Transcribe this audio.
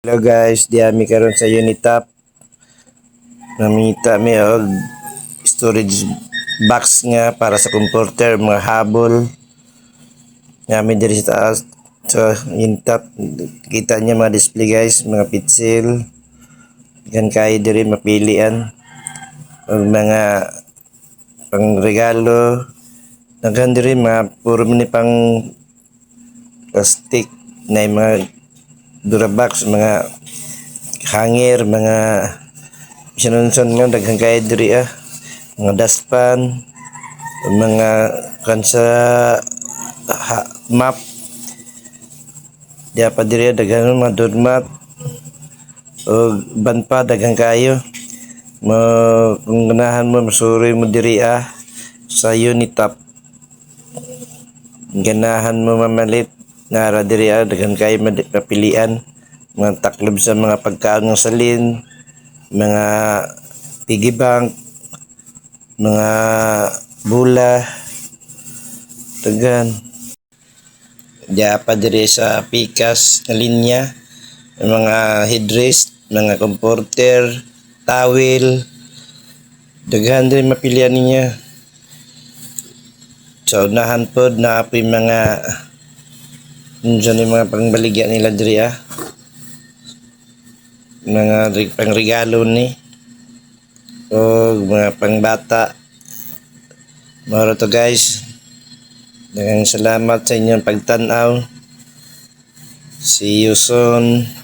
Hello guys, diami karon sa Unitap. Namita mi og storage box nga para sa computer, mga habol. Nami diri sa taas sa Unitap. Kita niya mga display guys, mga pitsil. Yan kay diri mapilian og mga pangregalo. Naghan diri mga puro man ni pang plastic na mga Durabox, mga hanger, mga sinunson nga daghang kay diri mga dustpan, mga kansa map diya pa diri daghang mga doormat o ban pa daghang kayo mo. Kung ganahan mo masuri mo diri sa Unitap, ganahan mo mamalit nara diri daghang kayo mapilian, mga taklob sa mga pagkaon ng salin, mga piggy bank, mga bula, tagan. Diya pa diri sa pikas na linya, mga headrest, mga comforter, towel, daghan din mapilian niya. Sa unahan pod na apoy mga dyan yung mga pangbaligya nila diri mga pangregalo ni o mga pangbata. Maro to guys. Daghang salamat sa inyong pagtan-aw. See you soon.